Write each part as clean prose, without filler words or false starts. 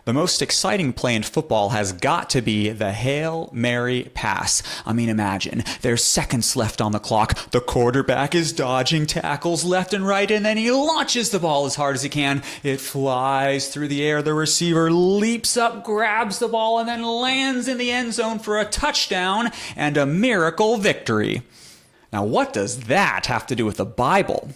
The most exciting play in football has got to be the Hail Mary pass. I mean, imagine, there's seconds left on the clock. The quarterback is dodging tackles left and right, and then he launches the ball as hard as he can. It flies through the air. The receiver leaps up, grabs the ball, and then lands in the end zone for a touchdown and a miracle victory. Now, what does that have to do with the Bible?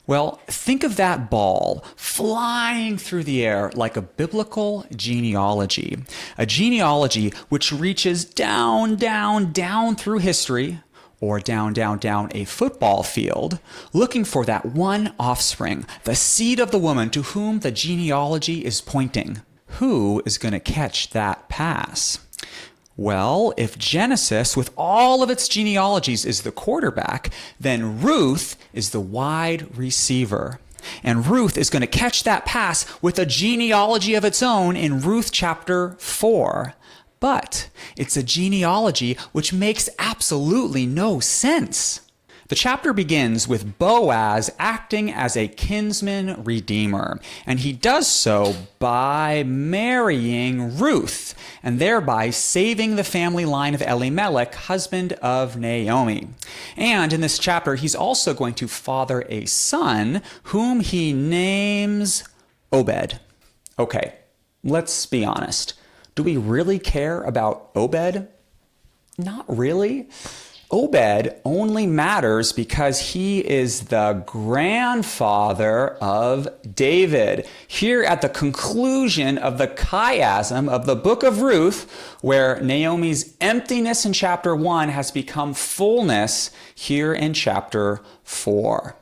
Well, think of that ball flying through the air like a biblical genealogy. A genealogy which reaches down, down, down through history, or down, down, down a football field, looking for that one offspring, the seed of the woman to whom the genealogy is pointing. Who is going to catch that pass? Well, if Genesis, with all of its genealogies, is the quarterback, then Ruth is the wide receiver. And Ruth is going to catch that pass with a genealogy of its own in Ruth chapter 4. But it's a genealogy which makes absolutely no sense. The chapter begins with Boaz acting as a kinsman redeemer, and he does so by marrying Ruth, and thereby saving the family line of Elimelech, husband of Naomi. And in this chapter, he's also going to father a son whom he names Obed. Okay, let's be honest. Do we really care about Obed? Not really. Obed only matters because he is the grandfather of David. Here at the conclusion of the chiasm of the book of Ruth, where Naomi's emptiness in chapter 1 has become fullness here in chapter 4.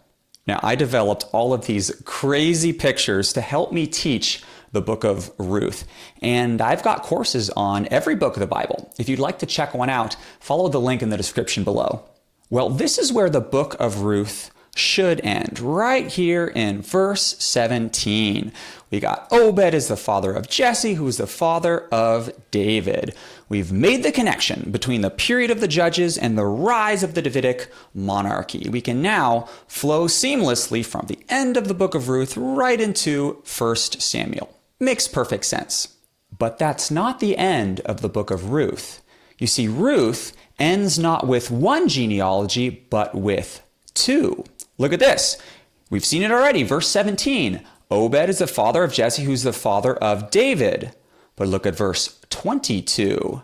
Now, I developed all of these crazy pictures to help me teach the book of Ruth. And I've got courses on every book of the Bible. If you'd like to check one out, follow the link in the description below. Well, this is where the book of Ruth should end, right here in verse 17. We got Obed is the father of Jesse, who is the father of David. We've made the connection between the period of the Judges and the rise of the Davidic monarchy. We can now flow seamlessly from the end of the book of Ruth right into 1 Samuel. Makes perfect sense. But that's not the end of the book of Ruth. You see, Ruth ends not with one genealogy, but with two. Look at this. We've seen it already. Verse 17. Obed is the father of Jesse, who's the father of David. But look at verse 22.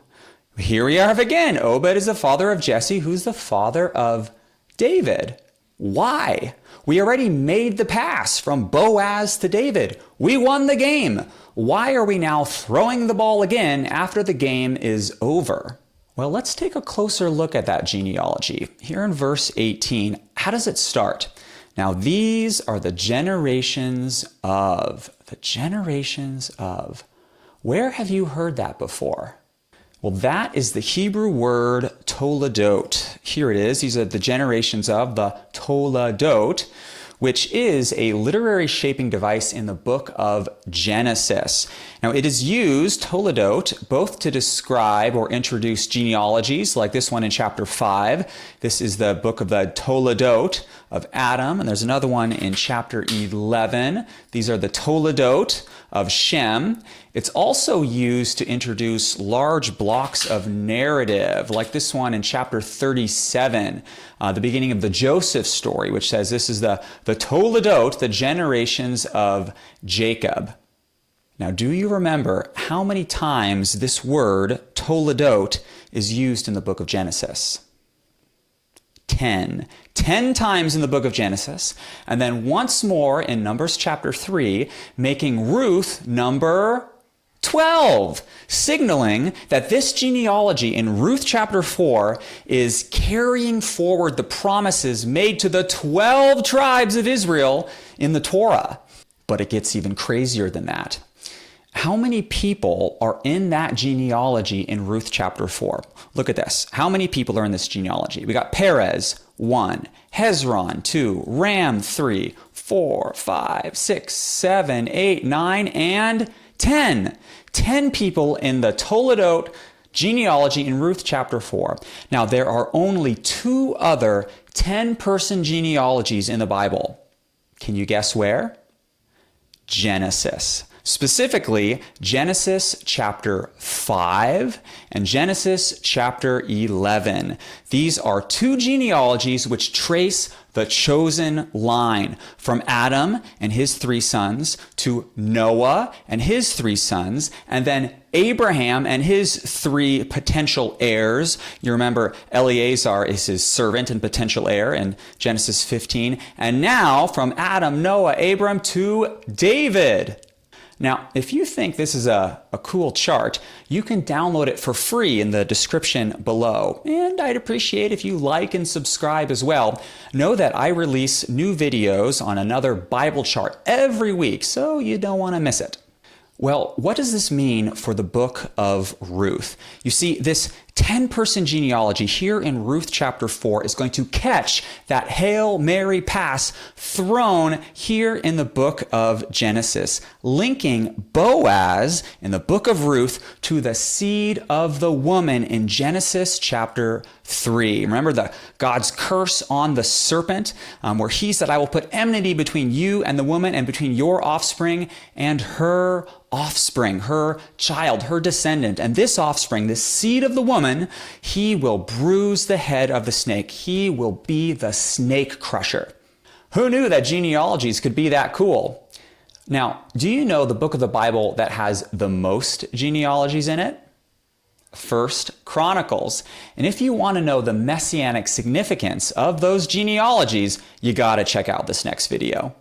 Here we have again. Obed is the father of Jesse, who's the father of David. Why? We already made the pass from Boaz to David. We won the game. Why are we now throwing the ball again after the game is over? Well, let's take a closer look at that genealogy. Here in verse 18, how does it start? Now, these are the generations of. The generations of. Where have you heard that before? Well, that is the Hebrew word toledot. Here it is. These are the generations of the toledot, which is a literary shaping device in the book of Genesis. Now, it is used, toledot, both to describe or introduce genealogies, like this one in chapter 5. This is the book of the toledot of Adam, and there's another one in chapter 11. These are the toledot of Shem. It's also used to introduce large blocks of narrative, like this one in chapter 37, the beginning of the Joseph story, which says this is the toledot, the generations of Jacob. Now, do you remember how many times this word, toledot, is used in the book of Genesis? 10. 10 times in the book of Genesis, and then once more in Numbers chapter 3, making Ruth number 12, signaling that this genealogy in Ruth chapter 4 is carrying forward the promises made to the 12 tribes of Israel in the Torah. But it gets even crazier than that. How many people are in that genealogy in Ruth chapter 4? Look at this. How many people are in this genealogy? We got Perez, 1, Hezron, 2, Ram, 3, 4, 5, 6, 7, 8, 9, and 10. 10 people in the toledot genealogy in Ruth chapter 4. Now, there are only 2 other 10-person genealogies in the Bible. Can you guess where? Genesis. Specifically, Genesis chapter 5 and Genesis chapter 11. These are two genealogies which trace the chosen line from Adam and his 3 sons to Noah and his 3 sons, and then Abraham and his 3 potential heirs. You remember Eleazar is his servant and potential heir in Genesis 15. And now from Adam, Noah, Abram to David. Now, if you think this is a cool chart, you can download it for free in the description below. And I'd appreciate if you like and subscribe as well. Know that I release new videos on another Bible chart every week, so you don't want to miss it. Well, what does this mean for the book of Ruth? You see, this 10-person genealogy here in Ruth chapter 4 is going to catch that Hail Mary pass thrown here in the book of Genesis, linking Boaz in the book of Ruth to the seed of the woman in Genesis chapter 3. Remember God's curse on the serpent, where he said, I will put enmity between you and the woman and between your offspring and her offspring, her child, her descendant. And this offspring, this seed of the woman, he will bruise the head of the snake. He will be the snake crusher. Who knew that genealogies could be that cool? Now, do you know the book of the Bible that has the most genealogies in it? First Chronicles. And if you want to know the messianic significance of those genealogies, you got to check out this next video.